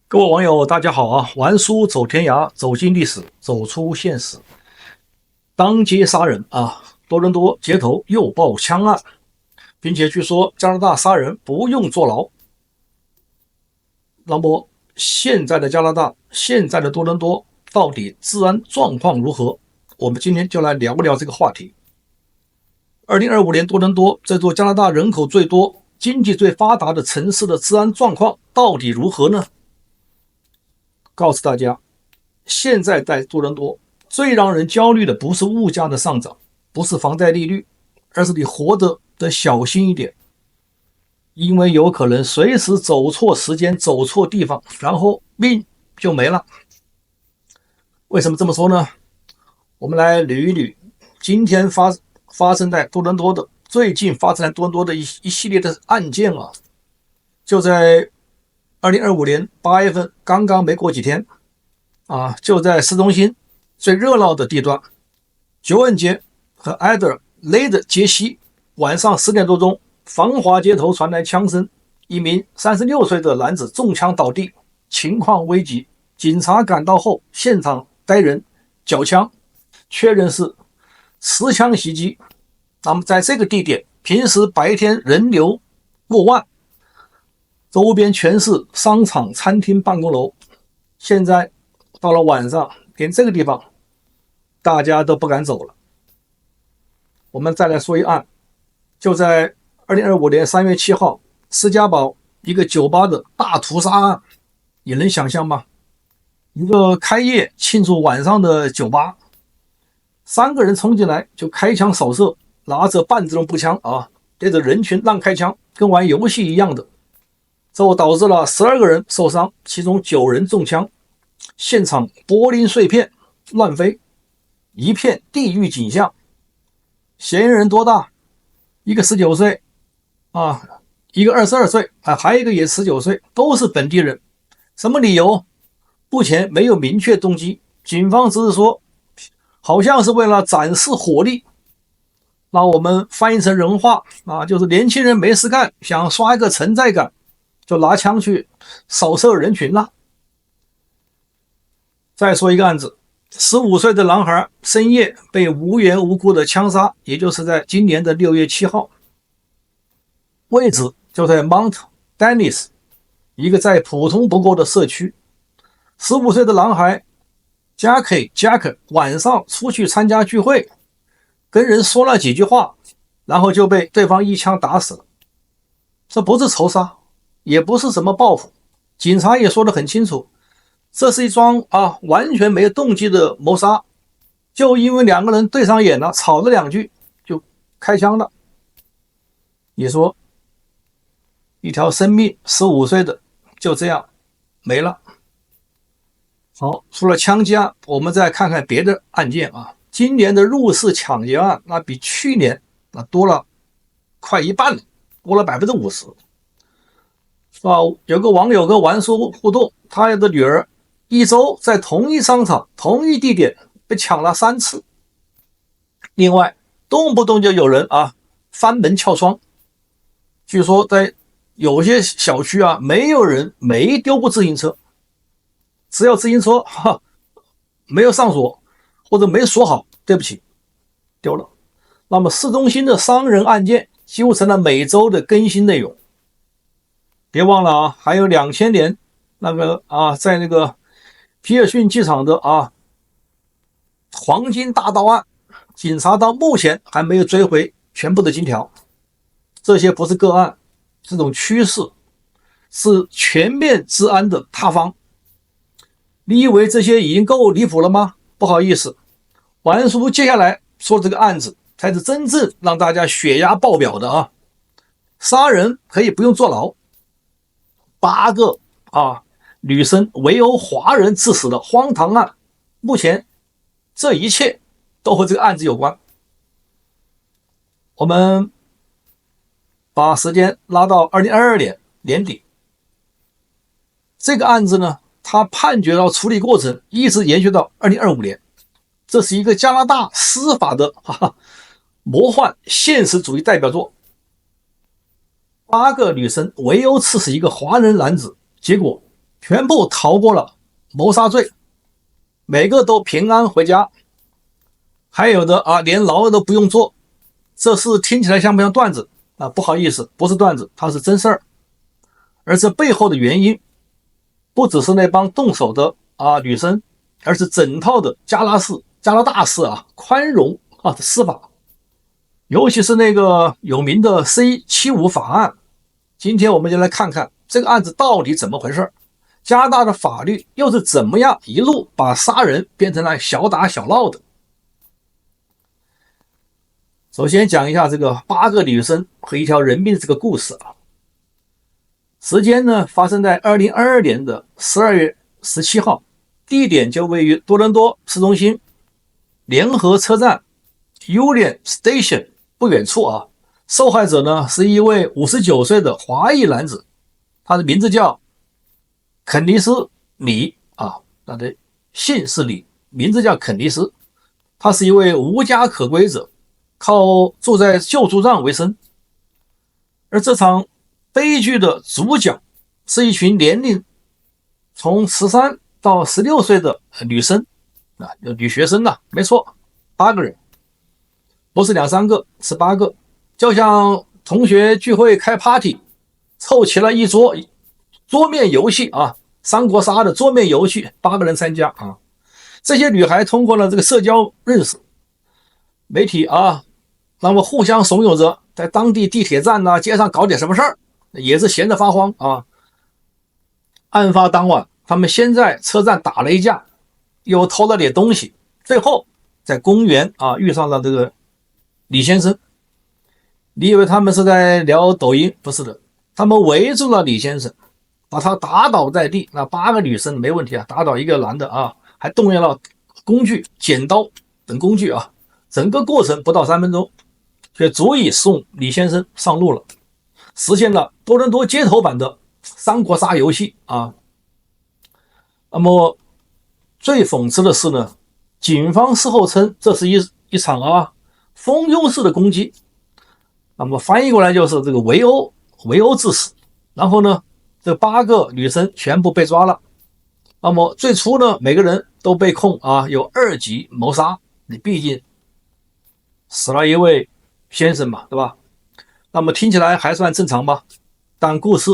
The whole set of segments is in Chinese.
各位网友，大家好啊！玩书走天涯，走进历史，走出现实。当街杀人啊！多伦多街头又爆枪案，并且据说加拿大杀人不用坐牢。那么现在的加拿大，现在的多伦多到底治安状况如何？我们今天就来聊聊这个话题。2025年多伦多这座加拿大人口最多、经济最发达的城市的治安状况到底如何呢？告诉大家，现在在多伦多最让人焦虑的不是物价的上涨，不是房贷利率，而是你活得小心一点，因为有可能随时走错时间，走错地方，然后命就没了。为什么这么说呢？我们来捋一捋今天发生在多伦多的最近发生在多伦多的一系列的案件啊。就在2025年8月份，刚刚没过几天啊，就在市中心最热闹的地段九恩街和埃德雷德街西，晚上10点多钟，繁华街头传来枪声，一名36岁的男子中枪倒地，情况危急。警察赶到后，现场逮人缴枪，确认是持枪袭击。那么在这个地点，平时白天人流过万，周边全是商场、餐厅、办公楼。现在到了晚上，连这个地方大家都不敢走了。我们再来说一案，就在2025年3月7号，斯嘉堡一个酒吧的大屠杀案，你能想象吗？一个开业庆祝晚上的酒吧，3个人冲进来就开枪扫射，拿着半自动步枪啊，对着人群乱开枪，跟玩游戏一样的。这导致了12个人受伤，其中9人中枪，现场玻璃碎片乱飞，一片地狱景象。嫌疑人多大？一个19岁啊，一个22岁啊，还有一个也19岁，都是本地人。什么理由？目前没有明确动机，警方只是说好像是为了展示火力。那我们翻译成人话啊，就是年轻人没事干，想刷一个存在感，就拿枪去扫射人群了。再说一个案子，15岁的男孩深夜被无缘无故的枪杀，也就是在今年的6月7号，位置就在 Mount Dennis 一个再普通不过的社区。15岁的男孩 Jack 晚上出去参加聚会，跟人说了几句话，然后就被对方一枪打死了。这不是仇杀，也不是什么报复，警察也说得很清楚，这是一桩完全没有动机的谋杀，就因为2个人对上眼了，吵了2句就开枪了。你说一条生命15岁的就这样没了。好，除了枪击案，我们再看看别的案件啊。今年的入室抢劫案那比去年多了快一半了，多了50%。有个网友跟玩说互动，他的女儿一周在同一商场、同一地点被抢了3次。另外，动不动就有人翻门撬窗。据说在有些小区没有人没丢过自行车，只要自行车没有上锁或者没锁好，对不起，丢了。那么市中心的伤人案件几乎成了每周的更新内容。别忘了还有2000年在那个皮尔逊机场的黄金大盗案，警察到目前还没有追回全部的金条。这些不是个案，这种趋势是全面治安的塌方。你以为这些已经够离谱了吗？不好意思，玩叔接下来说这个案子才是真正让大家血压爆表的杀人可以不用坐牢，8个女生围殴华人致死的荒唐案，目前这一切都和这个案子有关。我们把时间拉到2022年年底，这个案子呢，他判决到处理过程一直延续到2025年。这是一个加拿大司法的魔幻现实主义代表作。8个女生围殴刺死一个华人男子，结果全部逃过了谋杀罪，每个都平安回家。还有的连牢都不用坐。这事听起来像不像段子不好意思，不是段子，它是真事儿。而这背后的原因不只是那帮动手的女生，而是整套的加拿大式宽容的司法，尤其是那个有名的 C75 法案。今天我们就来看看这个案子到底怎么回事，加拿大的法律又是怎么样一路把杀人变成了小打小闹的。首先讲一下这个8个女生和1条人命的这个故事时间呢发生在2022年的12月17号，地点就位于多伦多市中心联合车站 Union Station 不远处受害者呢是一位59岁的华裔男子，他的名字叫肯尼斯李他的姓是李，名字叫肯尼斯。他是一位无家可归者，靠住在旧住让为生。而这场悲剧的主角是一群年龄从13到16岁的女生女学生没错，8个人，不是2、3个，是8个。就像同学聚会开 party， 凑齐了一桌面游戏三国杀的桌面游戏，8个人参加这些女孩通过了这个社交认识，媒体那么互相怂恿着在当地地铁站街上搞点什么事儿，也是闲得发慌案发当晚，他们先在车站打了一架，又偷了点东西，最后在公园遇上了这个李先生。你以为他们是在聊抖音？不是的，他们围住了李先生，把他打倒在地。那8个女生没问题打倒一个男的还动用了工具、剪刀等工具整个过程不到3分钟，却足以送李先生上路了，实现了多伦多街头版的三国杀游戏那么最讽刺的是呢，警方事后称这是一场蜂拥式的攻击，那么翻译过来就是这个围殴致死。然后呢，这8个女生全部被抓了。那么最初呢，每个人都被控有2级谋杀，你毕竟死了一位先生嘛，对吧？那么听起来还算正常吧，但故事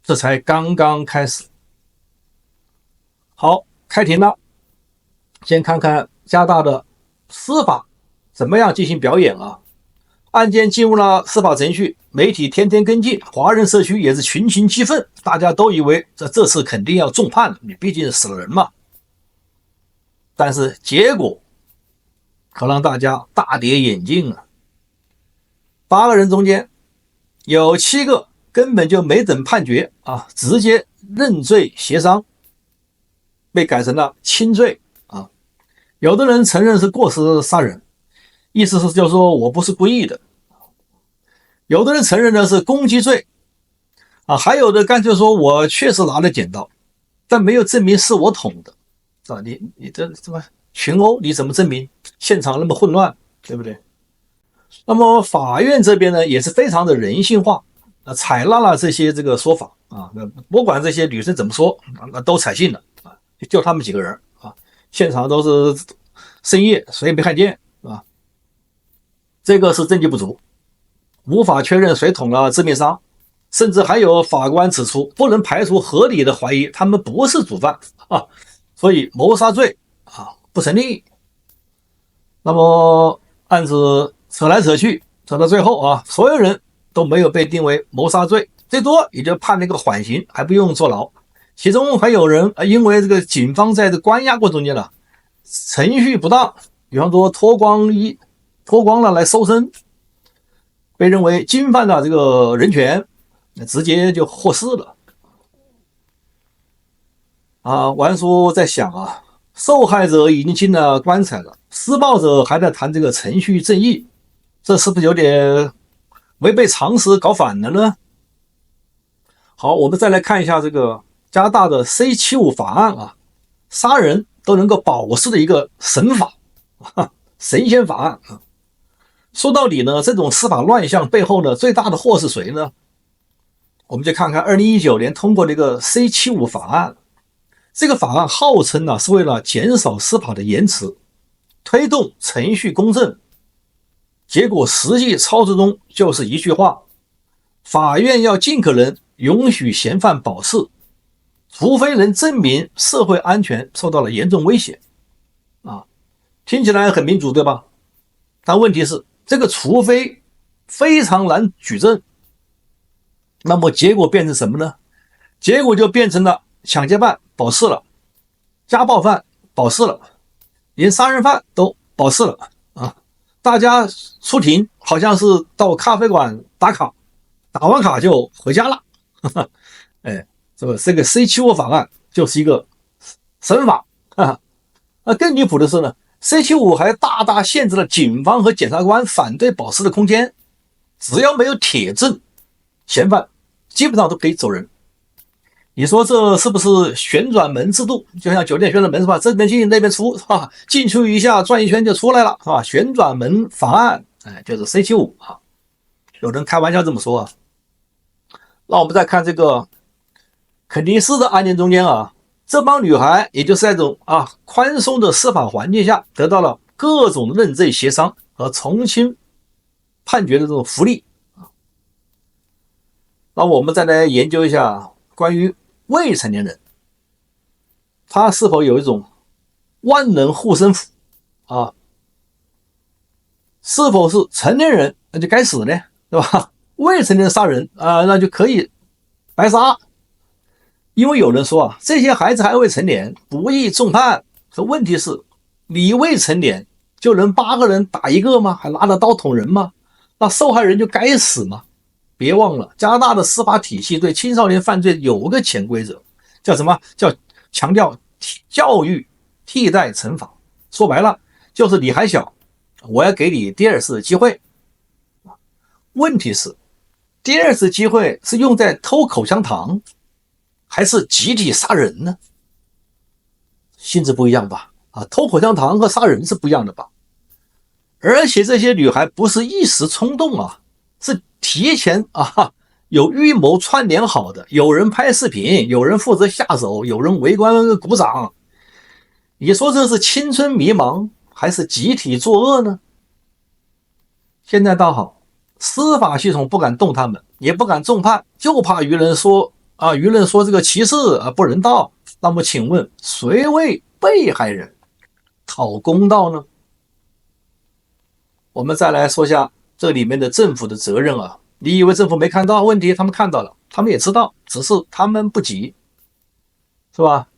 这才刚刚开始。好，开庭了。先看看加拿大的司法怎么样进行表演案件进入了司法程序，媒体天天跟进，华人社区也是群情激愤，大家都以为这次肯定要重判，你毕竟死了人嘛。但是结果可让大家大跌眼镜8个人中间有7个根本就没等判决直接认罪协商，被改成了轻罪有的人承认是过失杀人，意思是就是说我不是故意的。有的人承认的是攻击罪还有的干脆说我确实拿了剪刀，但没有证明是我捅的你这什么群殴，你怎么证明？现场那么混乱，对不对？那么法院这边呢也是非常的人性化采纳了这些说法不管这些女生怎么说都采信了就他们几个人现场都是深夜，谁也没看见这个是证据不足，无法确认谁捅了致命伤，甚至还有法官指出不能排除合理的怀疑他们不是主犯所以谋杀罪不成立。那么案子扯来扯去，扯到最后所有人都没有被定为谋杀罪，最多也就判了一个缓刑，还不用坐牢。其中还有人因为这个警方在这关押过程中间程序不当，比方说脱光了来搜身，被认为侵犯了这个人权，直接就获释了王叔在想受害者已经进了棺材了，施暴者还在谈这个程序正义，这是不是有点违背常识搞反了呢？好，我们再来看一下这个加拿大的 C75 法案杀人都能够保释的一个神法神仙法案说到底呢，这种司法乱象背后呢，最大的祸是谁呢？我们就看看2019年通过的一个 C75 法案。这个法案号称呢是为了减少司法的延迟，推动程序公正，结果实际操作中就是一句话：法院要尽可能允许嫌犯保释，除非能证明社会安全受到了严重威胁。听起来很民主，对吧？但问题是，这个除非非常难举证。那么结果变成什么呢？结果就变成了抢劫犯保释了，家暴犯保释了，连杀人犯都保释了啊！大家出庭好像是到咖啡馆打卡，打完卡就回家了。哎，这个 C75 法案就是一个神法啊！更离谱的是呢，C75 还大大限制了警方和检察官反对保释的空间，只要没有铁证，嫌犯基本上都可以走人。你说这是不是旋转门制度？就像酒店旋转门是吧？这边进那边出是吧？进去一下转一圈就出来了是吧？旋转门法案，就是 C75 啊。有人开玩笑这么说啊。那我们再看这个肯尼斯的案件中间啊，这帮女孩也就是在这种宽松的司法环境下，得到了各种认罪协商和从轻判决的这种福利。那我们再来研究一下关于未成年人，他是否有一种万能护身符啊？是否是成年人那就该死呢，对吧？未成年人杀人那就可以白杀。因为有人说这些孩子还未成年，不宜重判。可问题是，你未成年就能8个人打1个吗？还拿着刀捅人吗？那受害人就该死吗？别忘了，加拿大的司法体系对青少年犯罪有个潜规则，叫什么？叫强调教育替代惩罚。说白了，就是你还小，我要给你第2次机会。问题是，第2次机会是用在偷口香糖，还是集体杀人呢？性质不一样吧？偷口香糖和杀人是不一样的吧？而且这些女孩不是一时冲动是提前有预谋串联好的，有人拍视频，有人负责下手，有人围观鼓掌。你说这是青春迷茫还是集体作恶呢？现在倒好，司法系统不敢动他们，也不敢重判，就怕舆论说这个歧视不人道。那么请问谁为被害人讨公道呢？我们再来说下这里面的政府的责任你以为政府没看到问题？他们看到了，他们也知道，只是他们不急，是吧？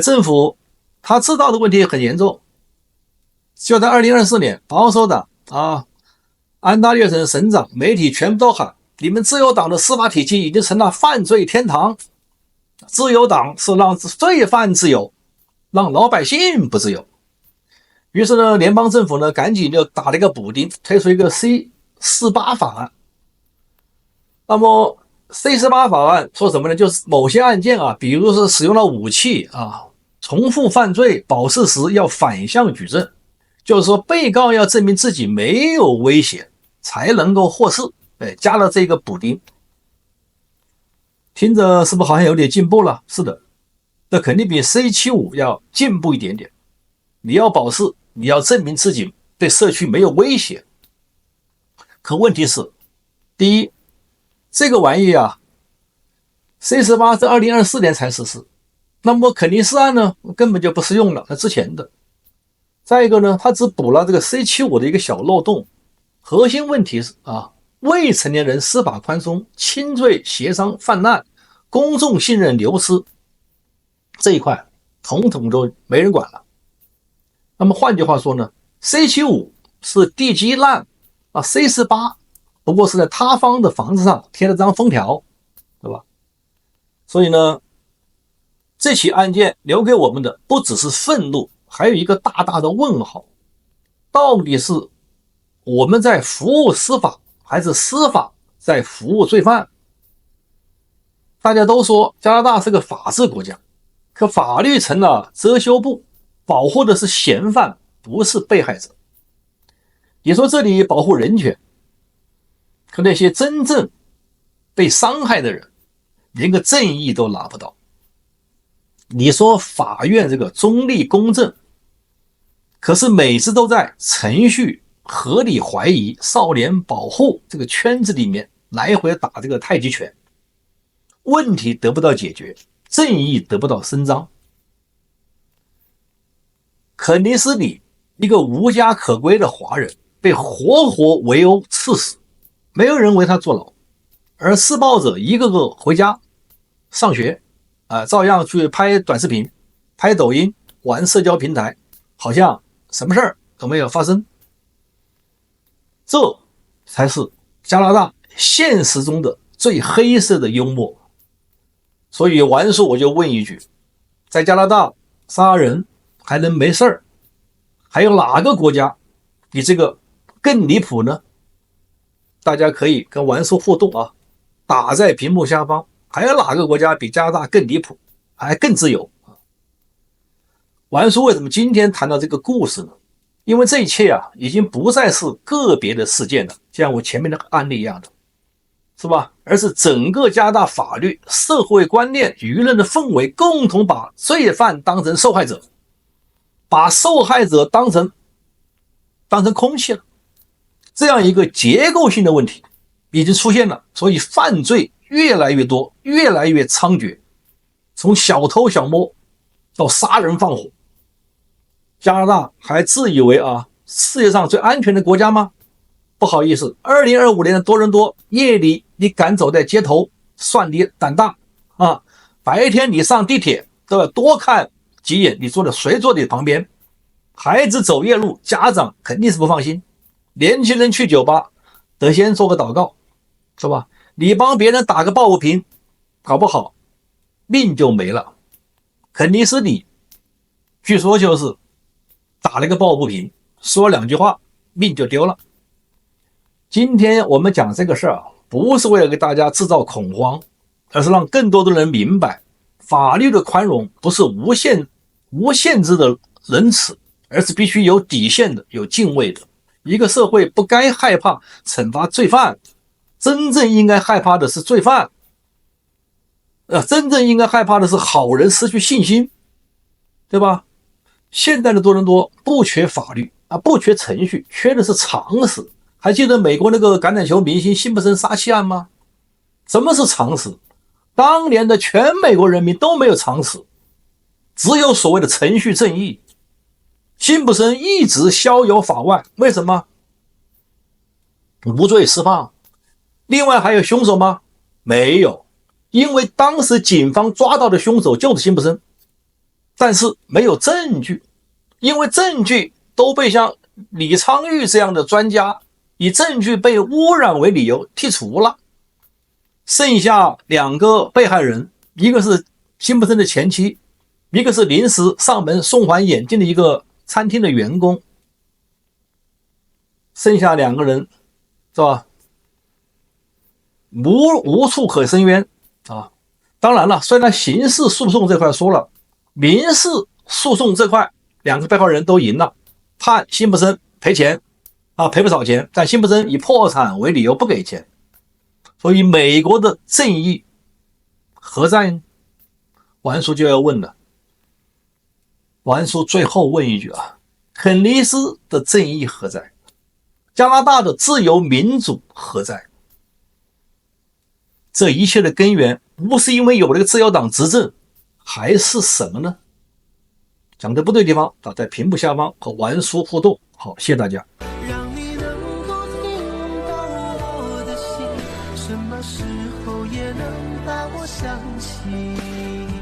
政府他知道的问题很严重。就在2024年，保守党安大略省省长，媒体全部都喊，你们自由党的司法体系已经成了犯罪天堂，自由党是让罪犯自由，让老百姓不自由。于是呢，联邦政府呢赶紧就打了一个补丁，推出一个 C48 法案。那么 C48 法案说什么呢？就是某些案件比如是使用了武器重复犯罪，保释时要反向举证，就是说被告要证明自己没有威胁才能够获释。加了这个补丁，听着是不是好像有点进步了？是的，这肯定比 C75 要进步一点点。你要保释，你要证明自己对社区没有威胁。可问题是，第一，这个玩意C18 是2024年才实施，那么肯尼斯案呢根本就不适用了，那之前的。再一个呢，它只补了这个 C75 的一个小漏洞，核心问题是未成年人司法宽松、轻罪协商泛滥、公众信任流失这一块统统都没人管了。那么换句话说呢， C75 是地基烂C18 不过是在他方的房子上贴了张封条，对吧？所以呢，这起案件留给我们的不只是愤怒，还有一个大大的问号，到底是我们在服务司法，还是司法在服务罪犯？大家都说加拿大是个法治国家，可法律成了遮羞布，保护的是嫌犯，不是被害者。你说这里保护人权，可那些真正被伤害的人连个正义都拿不到。你说法院这个中立公正，可是每次都在程序、合理怀疑、少年保护这个圈子里面来回打这个太极拳，问题得不到解决，正义得不到伸张。肯尼斯里一个无家可归的华人被活活围殴刺死，没有人为他坐牢，而施暴者一个个回家上学照样去拍短视频、拍抖音、玩社交平台，好像什么事儿都没有发生。这才是加拿大现实中的最黑色的幽默。所以完叔我就问一句，在加拿大杀人还能没事儿？还有哪个国家比这个更离谱呢？大家可以跟完叔互动啊，打在屏幕下方。还有哪个国家比加拿大更离谱，还更自由？完叔为什么今天谈到这个故事呢？因为这一切已经不再是个别的事件了，像我前面的案例一样的，是吧？而是整个加拿大法律、社会观念、舆论的氛围共同把罪犯当成受害者，把受害者当成空气了。这样一个结构性的问题已经出现了，所以犯罪越来越多，越来越猖獗，从小偷小摸到杀人放火。加拿大还自以为世界上最安全的国家吗？不好意思，2025年的多伦多夜里你敢走在街头，算你胆大白天你上地铁都要多看几眼你谁坐你旁边。孩子走夜路，家长肯定是不放心。年轻人去酒吧得先做个祷告，是吧？你帮别人打个抱不平，搞不好命就没了。肯尼斯里据说就是打了个抱不平，说两句话命就丢了。今天我们讲这个事儿不是为了给大家制造恐慌，而是让更多的人明白，法律的宽容不是无限制的仁慈，而是必须有底线的，有敬畏的。一个社会不该害怕惩罚罪犯，真正应该害怕的是罪犯，真正应该害怕的是好人失去信心，对吧？现在的多伦多不缺法律不缺程序，缺的是常识。还记得美国那个橄榄球明星辛普森杀妻案吗？什么是常识？当年的全美国人民都没有常识，只有所谓的程序正义。辛普森一直逍遥法外，为什么？无罪释放。另外还有凶手吗？没有，因为当时警方抓到的凶手就是辛普森，但是没有证据，因为证据都被像李昌钰这样的专家以证据被污染为理由剔除了。剩下两个被害人，一个是辛普森的前妻，一个是临时上门送还眼镜的一个餐厅的员工。剩下两个人是吧？无处可伸冤当然了，虽然刑事诉讼这块说了，民事诉讼这块两个被害人都赢了，判辛普森赔钱赔不少钱，但辛普森以破产为理由不给钱。所以美国的正义何在呢？完叔就要问了。完叔最后问一句肯尼斯的正义何在？加拿大的自由民主何在？这一切的根源不是因为有了个自由党执政，还是什么呢？讲的不对的地方打在屏幕下方和完叔互动。好，谢谢大家。让你能够听到我的心，什么时候也能把我想起。